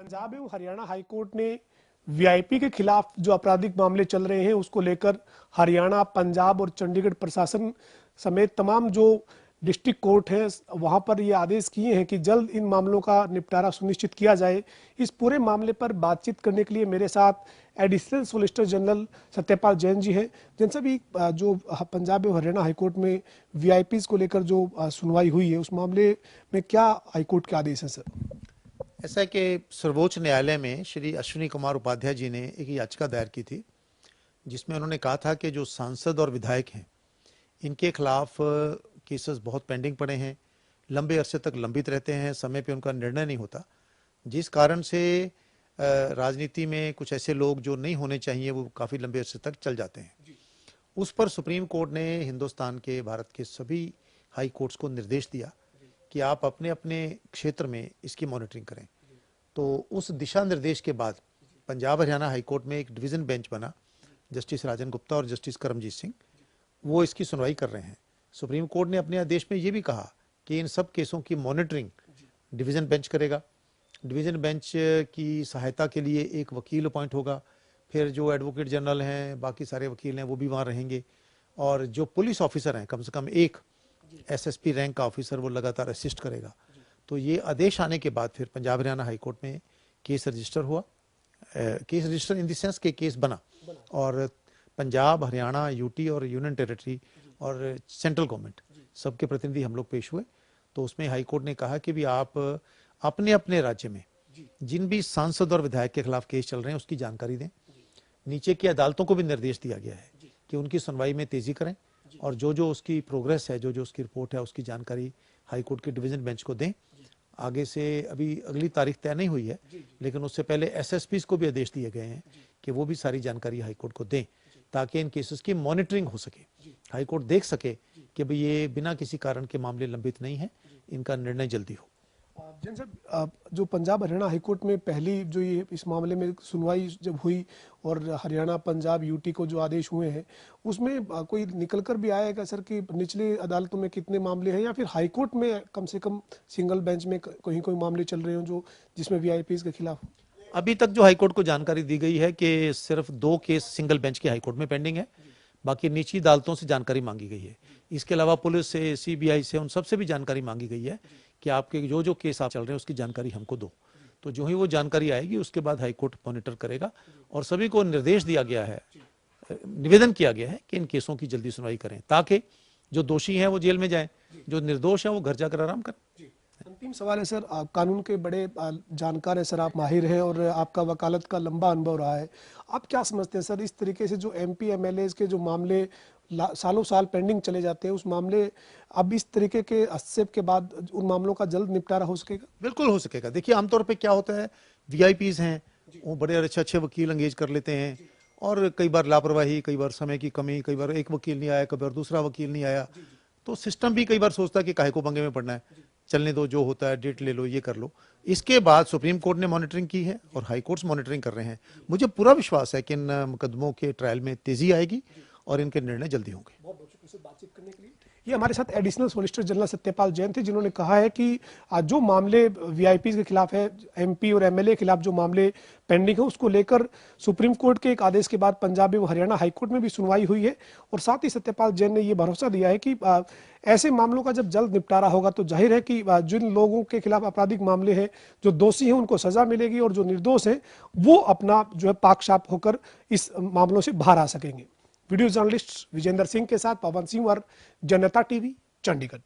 पंजाब एवं हरियाणा हाईकोर्ट ने वीआईपी के खिलाफ जो आपराधिक मामले चल रहे हैं उसको लेकर हरियाणा, पंजाब और चंडीगढ़ प्रशासन समेत तमाम जो डिस्ट्रिक्ट कोर्ट हैं वहां पर ये आदेश किए हैं कि जल्द इन मामलों का निपटारा सुनिश्चित किया जाए। इस पूरे मामले पर बातचीत करने के लिए मेरे साथ additional solicitor general Satyapal Jain ji हैं, जिनसे भी जो पंजाब एवं हरियाणा हाईकोर्ट में वीआईपीज को लेकर जो सुनवाई हुई है उस मामले में क्या हाईकोर्ट के आदेश हैं सर? ऐसा है कि सर्वोच्च न्यायालय में श्री अश्विनी कुमार उपाध्याय जी ने एक याचिका दायर की थी, जिसमें उन्होंने कहा था कि जो सांसद और विधायक हैं इनके खिलाफ केसेस बहुत पेंडिंग पड़े हैं, लंबे अरसे तक लंबित रहते हैं, समय पे उनका निर्णय नहीं होता, जिस कारण से राजनीति में कुछ ऐसे लोग जो नहीं होने चाहिए वो काफ़ी लंबे अरसे तक चल जाते हैं। उस पर सुप्रीम कोर्ट ने हिंदुस्तान के, भारत के सभी हाई कोर्ट्स को निर्देश दिया कि आप अपने अपने क्षेत्र में इसकी मॉनिटरिंग करें। तो उस दिशा निर्देश के बाद पंजाब हरियाणा हाईकोर्ट में एक डिवीज़न बेंच बना, जस्टिस राजन गुप्ता और जस्टिस करमजीत सिंह, वो इसकी सुनवाई कर रहे हैं। सुप्रीम कोर्ट ने अपने आदेश में ये भी कहा कि इन सब केसों की मॉनिटरिंग डिवीज़न बेंच करेगा। डिवीज़न बेंच की सहायता के लिए एक वकील अपॉइंट होगा, फिर जो एडवोकेट जनरल हैं, बाकी सारे वकील हैं, वो भी वहाँ रहेंगे, और जो पुलिस ऑफिसर हैं कम से कम एक एसएसपी रैंक का ऑफिसर वो लगातार असिस्ट करेगा। तो ये आदेश आने के बाद फिर पंजाब हरियाणा हाईकोर्ट में केस रजिस्टर हुआ, case register in the sense के केस बना, और पंजाब, हरियाणा, यूटी और यूनियन टेरिटरी और सेंट्रल गवर्नमेंट सबके प्रतिनिधि हम लोग पेश हुए। तो उसमें हाईकोर्ट ने कहा कि भी आप अपने अपने राज्य में जिन भी सांसद और विधायक के खिलाफ केस चल रहे हैं उसकी जानकारी दें। नीचे की अदालतों को भी निर्देश दिया गया है कि उनकी सुनवाई में तेजी करें, और जो जो उसकी प्रोग्रेस है, जो जो उसकी रिपोर्ट है, उसकी जानकारी हाईकोर्ट के डिवीज़न बेंच को दें। आगे से अभी अगली तारीख तय नहीं हुई है, लेकिन उससे पहले एसएसपीज को भी आदेश दिए गए हैं कि वो भी सारी जानकारी हाईकोर्ट को दें, ताकि इन केसेस की मॉनिटरिंग हो सके, हाईकोर्ट देख सके कि भाई ये बिना किसी कारण के मामले लंबित नहीं है, इनका निर्णय जल्दी हो। जैन सर, जो पंजाब हरियाणा हाईकोर्ट में पहली जो ये इस मामले में सुनवाई जब हुई और हरियाणा, पंजाब, यूटी को जो आदेश हुए हैं उसमें कोई निकल कर भी आएगा सर कि निचली अदालतों में कितने मामले हैं, या फिर हाईकोर्ट में कम से कम सिंगल बेंच में कहीं कोई मामले चल रहे हो जो जिसमें वीआईपीज के खिलाफ? अभी तक जो हाईकोर्ट को जानकारी दी गई है कि सिर्फ 2 केस सिंगल बेंच के हाईकोर्ट में पेंडिंग है, बाकी निचली अदालतों से जानकारी मांगी गई है। इसके अलावा पुलिस से, सीबीआई से, उन सबसे भी जानकारी मांगी गई है कि आपके जो जो केस आप चल रहे हैं उसकी जानकारी हमको दो। तो जो ही वो जानकारी आएगी उसके बाद हाईकोर्ट मॉनिटर करेगा, और सभी को निर्देश दिया गया है, निवेदन किया गया है कि इन केसों की जल्दी सुनवाई करें, ताकि जो दोषी हैं वो जेल में जाएं, जो निर्दोष हैं वो घर जाकर आराम करें। अंतिम सवाल है सर, आप कानून के बड़े जानकार हैं सर, आप माहिर हैं और आपका वकालत का लंबा अनुभव रहा है। आप क्या समझते हैं सर, इस तरीके से जो एमपी एमएलए के जो मामले सालों साल पेंडिंग चले जाते हैं, उस मामले अब इस तरीके के हस्तक्षेप के बाद उन मामलों का जल्द निपटारा हो सकेगा? बिल्कुल हो सकेगा। देखिए, आमतौर पे क्या होता है, वीआईपीज हैं वो बड़े अच्छे अच्छे वकील एंगेज कर लेते हैं, और कई बार लापरवाही, कई बार समय की कमी, कई बार एक वकील नहीं आया, कई बार दूसरा वकील नहीं आया, तो सिस्टम भी कई बार सोचता है कि काहे को पंगे में पड़ना है, चलने दो, जो होता है डेट ले लो, ये कर लो। इसके बाद सुप्रीम कोर्ट ने मॉनिटरिंग की है और हाई कोर्ट्स मॉनिटरिंग कर रहे हैं। मुझे पूरा विश्वास है कि इन मुकदमों के ट्रायल में तेजी आएगी और इनके निर्णय जल्दी होंगे। बहुत बहुत शुक्रिया सर बातचीत करने के लिए। ये हमारे साथ additional solicitor general Satyapal Jain थे, जिन्होंने कहा है कि जो मामले वीआईपी के खिलाफ है, एमपी और एमएलए के खिलाफ जो मामले पेंडिंग है, उसको लेकर सुप्रीम कोर्ट के एक आदेश के बाद पंजाब एवं हरियाणा हाईकोर्ट में भी सुनवाई हुई है। और साथ ही सत्यपाल जैन ने ये भरोसा दिया है कि ऐसे मामलों का जब जल्द निपटारा होगा तो जाहिर है कि जिन लोगों के खिलाफ आपराधिक मामले हैं, जो दोषी हैं उनको सजा मिलेगी, और जो निर्दोष हैं वो अपना जो है पाक साफ होकर इस मामलों से बाहर आ सकेंगे। वीडियो जर्नलिस्ट विजेंद्र सिंह के साथ पवन सिंह और जनता टीवी, चंडीगढ़।